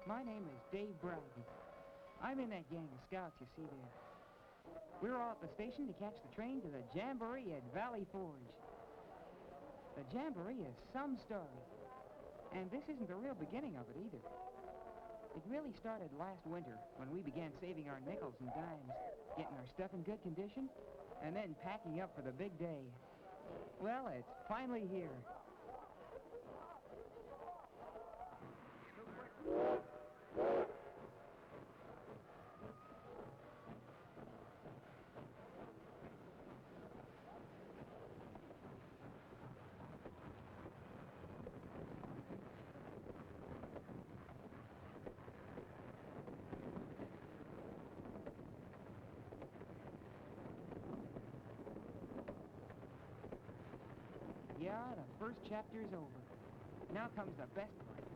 My name is Dave Broughton. I'm in that gang of scouts you see there. We're all at the station to catch the train to the Jamboree at Valley Forge. The Jamboree is some story. And this isn't the real beginning of it either. It really started last winter when we began saving our nickels and dimes, getting our stuff in good condition, and then packing up for the big day. Well, it's finally here. Yeah, the first chapter's over. Now comes the best part.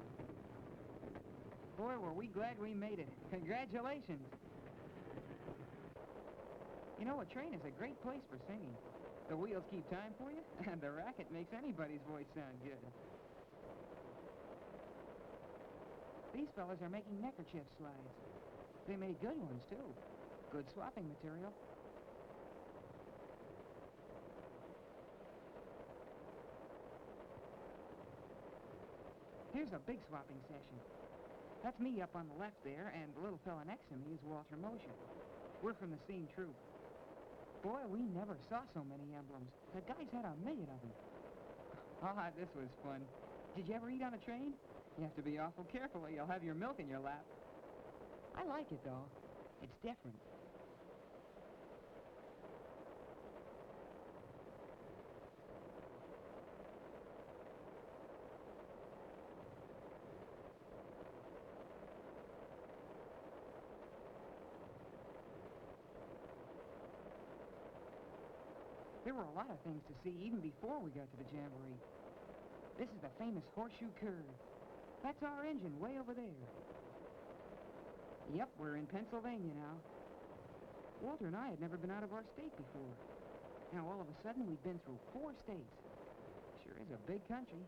Boy, were we glad we made it. Congratulations. You know, a train is a great place for singing. The wheels keep time for you, and the racket makes anybody's voice sound good. These fellas are making neckerchief slides. They made good ones, too. Good swapping material. Here's a big swapping session. That's me up on the left there, and the little fella next to me is Walter Mosher. We're from the same troop. Boy, we never saw so many emblems. The guys had 1,000,000 of them. Ah, this was fun. Did you ever eat on a train? You have to be awful careful or you'll have your milk in your lap. I like it, though. It's different. There were a lot of things to see even before we got to the Jamboree. This is the famous horseshoe curve. That's our engine way over there. Yep, we're in Pennsylvania now. Walter and I had never been out of our state before. Now all of a sudden we'd been through 4 states. Sure is a big country.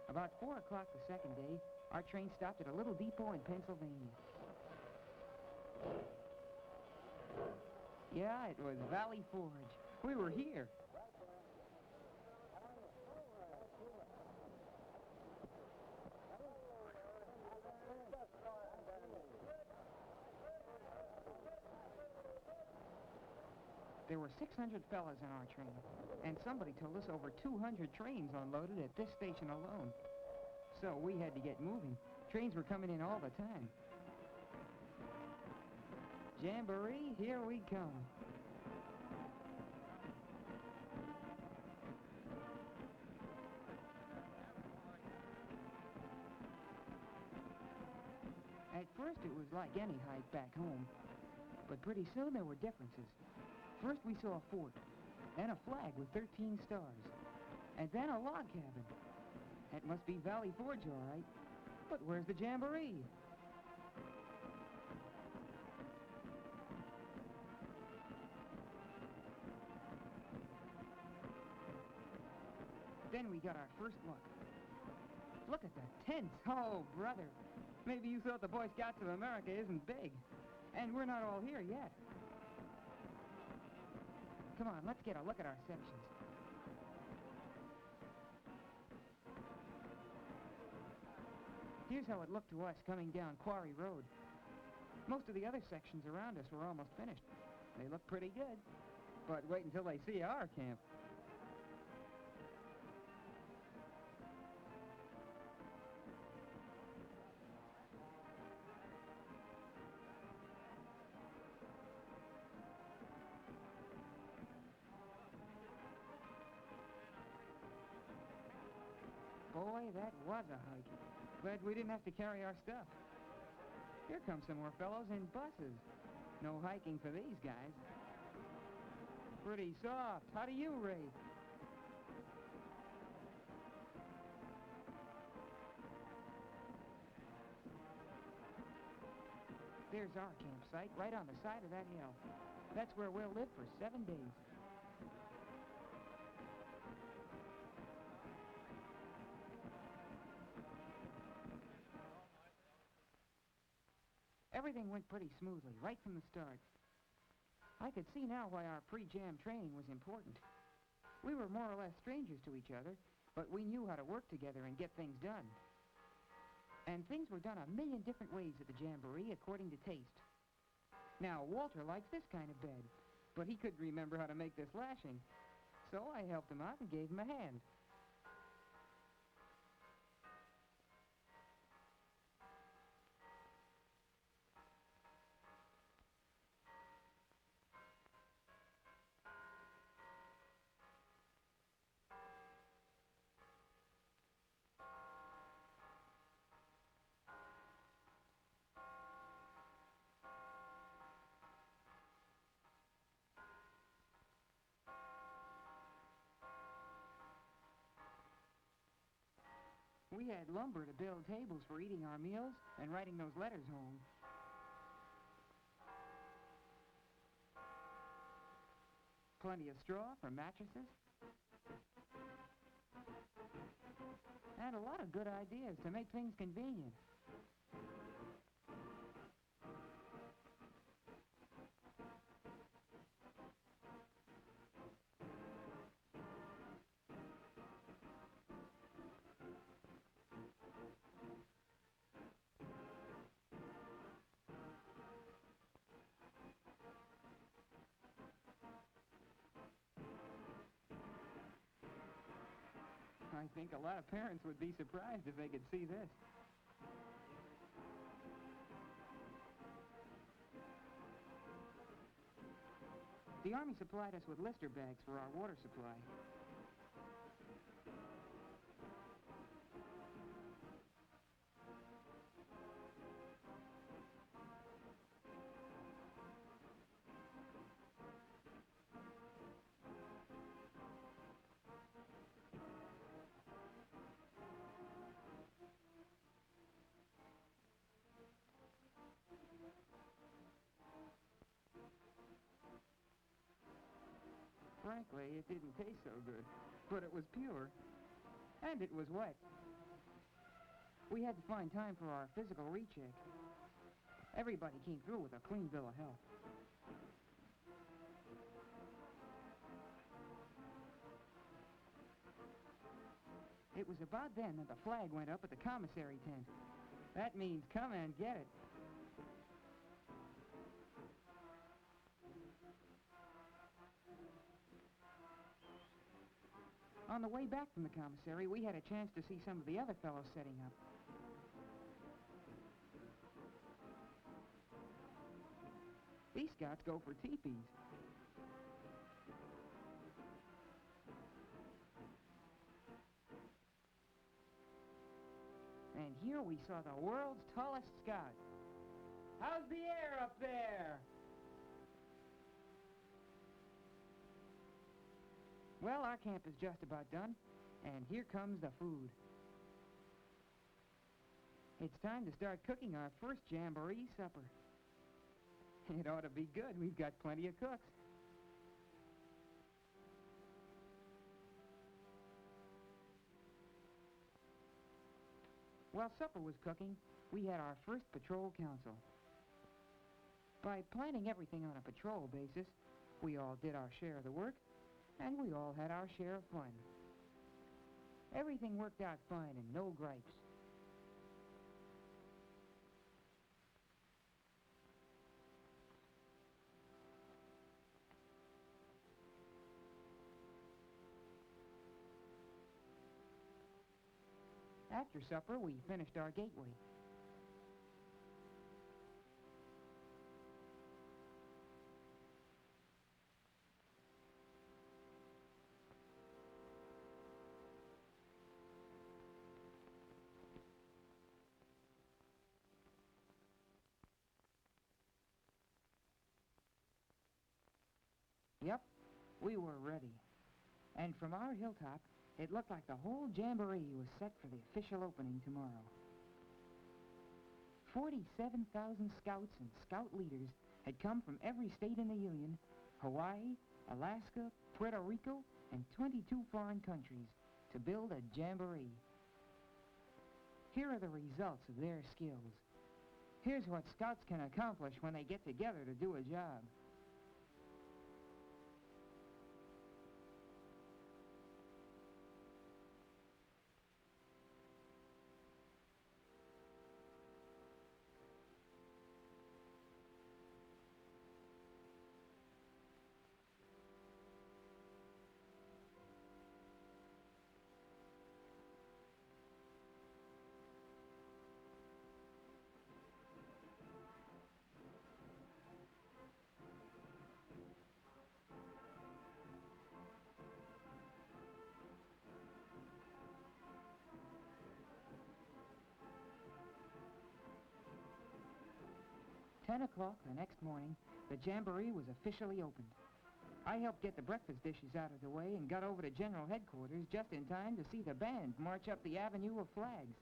About 4 o'clock the second day, our train stopped at a little depot in Pennsylvania. Yeah, it was Valley Forge. We were here. There were 600 fellas in our train, and somebody told us over 200 trains unloaded at this station alone. So we had to get moving. Trains were coming in all the time. Jamboree, here we come. At first it was like any hike back home, but pretty soon there were differences. First we saw a fort, then a flag with 13 stars, and then a log cabin. That must be Valley Forge, all right. But where's the Jamboree? Then we got our first look. Look at the tents. Oh, brother. Maybe you thought the Boy Scouts of America isn't big. And we're not all here yet. Come on, let's get a look at our sections. Here's how it looked to us coming down Quarry Road. Most of the other sections around us were almost finished. They look pretty good. But wait until they see our camp. Boy, that was a hike. Glad we didn't have to carry our stuff. Here come some more fellows in buses. No hiking for these guys. Pretty soft. How do you rate? There's our campsite, right on the side of that hill. That's where we'll live for 7 days. Everything went pretty smoothly, right from the start. I could see now why our pre-jam training was important. We were more or less strangers to each other, but we knew how to work together and get things done. And things were done a million different ways at the Jamboree according to taste. Now, Walter likes this kind of bed, but he couldn't remember how to make this lashing. So I helped him out and gave him a hand. We had lumber to build tables for eating our meals and writing those letters home. Plenty of straw for mattresses. And a lot of good ideas to make things convenient. I think a lot of parents would be surprised if they could see this. The Army supplied us with blister bags for our water supply. Frankly, it didn't taste so good, but it was pure, and it was wet. We had to find time for our physical recheck. Everybody came through with a clean bill of health. It was about then that the flag went up at the commissary tent. That means come and get it. On the way back from the commissary, we had a chance to see some of the other fellows setting up. These scouts go for teepees. And here we saw the world's tallest scout. How's the air up there? Well, our camp is just about done, and here comes the food. It's time to start cooking our first Jamboree supper. It ought to be good. We've got plenty of cooks. While supper was cooking, we had our first patrol council. By planning everything on a patrol basis, we all did our share of the work, and we all had our share of fun. Everything worked out fine and no gripes. After supper, we finished our gateway. Yep, we were ready. And from our hilltop, it looked like the whole Jamboree was set for the official opening tomorrow. 47,000 scouts and scout leaders had come from every state in the Union, Hawaii, Alaska, Puerto Rico, and 22 foreign countries to build a Jamboree. Here are the results of their skills. Here's what Scouts can accomplish when they get together to do a job. 10 o'clock the next morning, the Jamboree was officially opened. I helped get the breakfast dishes out of the way and got over to General Headquarters just in time to see the band march up the avenue of flags.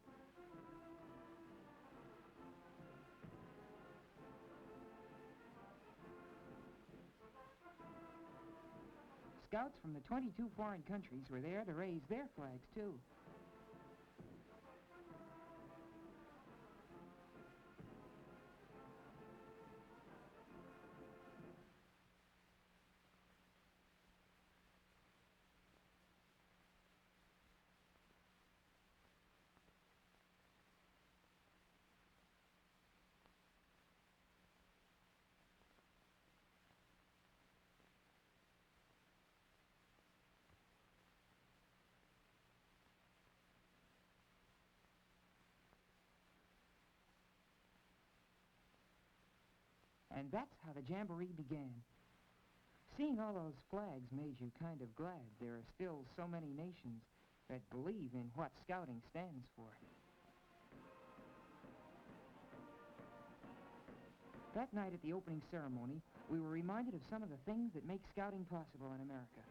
Scouts from the 22 foreign countries were there to raise their flags, too. And that's how the Jamboree began. Seeing all those flags made you kind of glad there are still so many nations that believe in what Scouting stands for. That night at the opening ceremony, we were reminded of some of the things that make Scouting possible in America.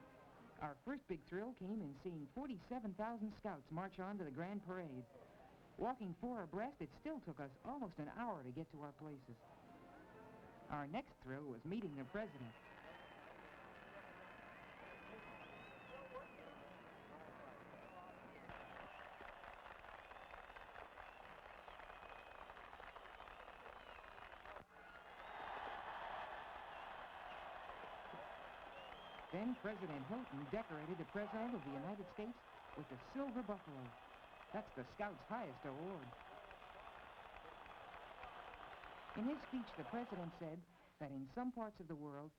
Our first big thrill came in seeing 47,000 Scouts march on to the Grand Parade. Walking four abreast, it still took us almost an hour to get to our places. Our next thrill was meeting the president. Then President Hilton decorated the President of the United States with the Silver Buffalo. That's the Scouts' highest award. In his speech, the President said that in some parts of the world,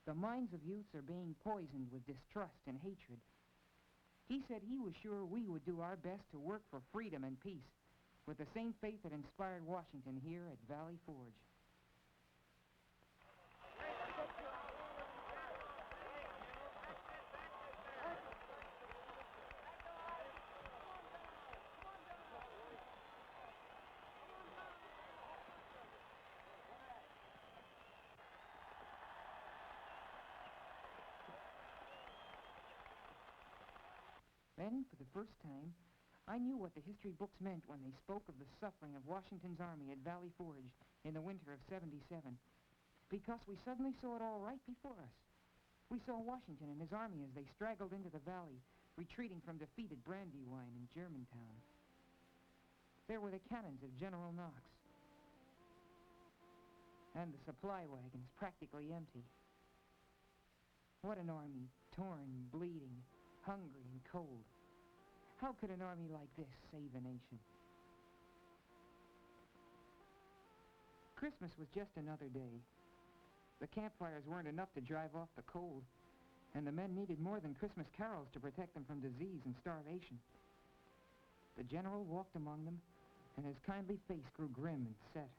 the minds of youths are being poisoned with distrust and hatred. He said he was sure we would do our best to work for freedom and peace, with the same faith that inspired Washington here at Valley Forge. Then, for the first time, I knew what the history books meant when they spoke of the suffering of Washington's army at Valley Forge in the winter of '77, because we suddenly saw it all right before us. We saw Washington and his army as they straggled into the valley, retreating from defeat at Brandywine and Germantown. There were the cannons of General Knox, and the supply wagons practically empty. What an army, torn, bleeding, hungry and cold. How could an army like this save a nation? Christmas was just another day. The campfires weren't enough to drive off the cold, and the men needed more than Christmas carols to protect them from disease and starvation. The general walked among them, and his kindly face grew grim and set.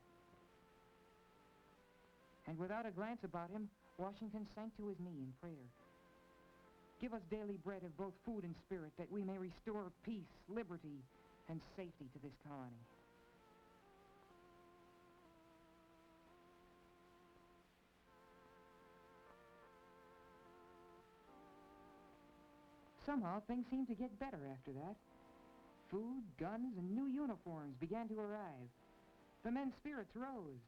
And without a glance about him, Washington sank to his knee in prayer. Give us daily bread of both food and spirit, that we may restore peace, liberty, and safety to this colony. Somehow, things seemed to get better after that. Food, guns, and new uniforms began to arrive. The men's spirits rose.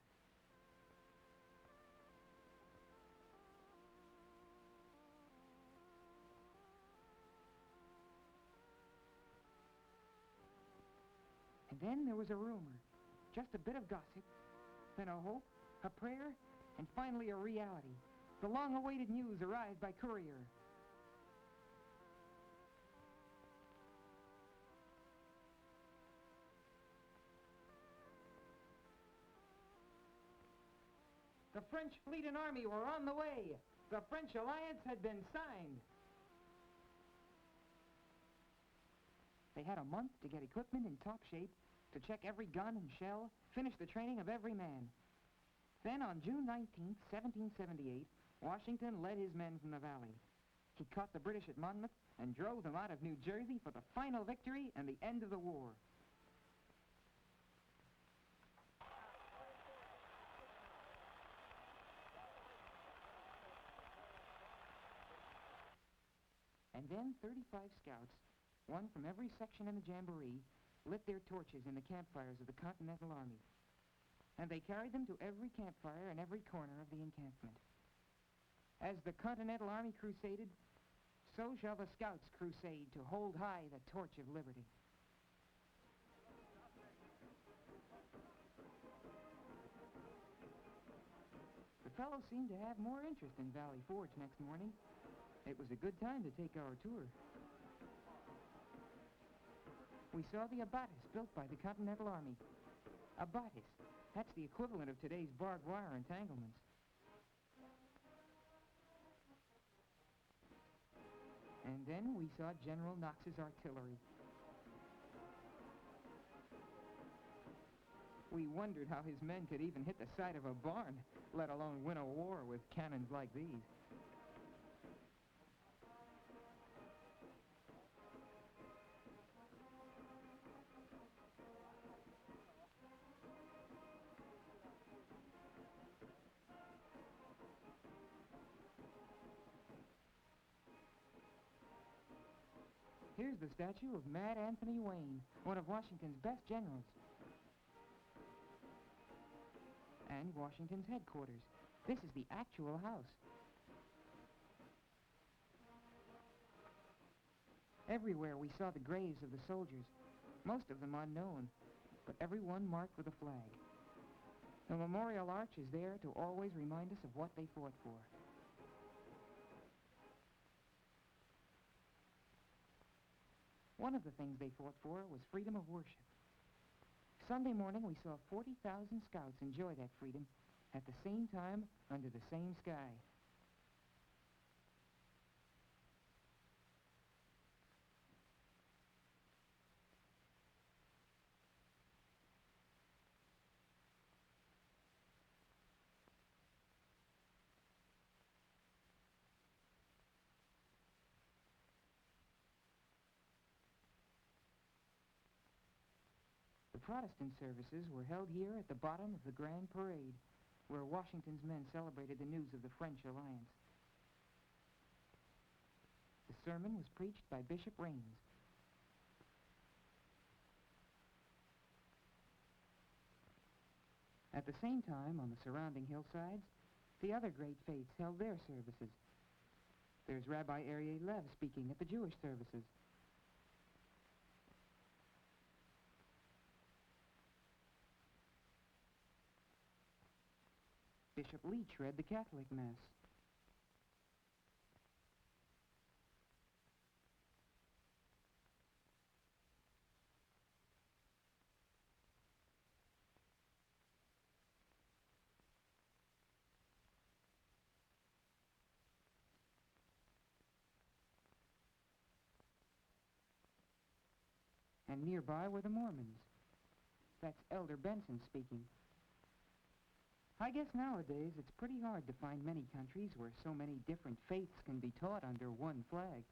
And then there was a rumor, just a bit of gossip, then a hope, a prayer, and finally a reality. The long-awaited news arrived by courier. The French fleet and army were on the way. The French alliance had been signed. They had a month to get equipment in top shape, to check every gun and shell, finish the training of every man. Then on June 19th, 1778, Washington led his men from the valley. He caught the British at Monmouth and drove them out of New Jersey for the final victory and the end of the war. And then 35 scouts, one from every section in the Jamboree, lit their torches in the campfires of the Continental Army. And they carried them to every campfire in every corner of the encampment. As the Continental Army crusaded, so shall the scouts crusade to hold high the torch of liberty. The fellows seemed to have more interest in Valley Forge next morning. It was a good time to take our tour. We saw the abatis built by the Continental Army. Abatis, that's the equivalent of today's barbed wire entanglements. And then we saw General Knox's artillery. We wondered how his men could even hit the side of a barn, let alone win a war with cannons like these. Here's the statue of Mad Anthony Wayne, one of Washington's best generals. And Washington's headquarters. This is the actual house. Everywhere we saw the graves of the soldiers, most of them unknown, but every one marked with a flag. The memorial arch is there to always remind us of what they fought for. One of the things they fought for was freedom of worship. Sunday morning, we saw 40,000 scouts enjoy that freedom at the same time under the same sky. The Protestant services were held here at the bottom of the Grand Parade, where Washington's men celebrated the news of the French alliance. The sermon was preached by Bishop Raines. At the same time, on the surrounding hillsides, the other great faiths held their services. There's Rabbi Aryeh Lev speaking at the Jewish services. Bishop Leach read the Catholic Mass. And nearby were the Mormons. That's Elder Benson speaking. I guess nowadays it's pretty hard to find many countries where so many different faiths can be taught under one flag.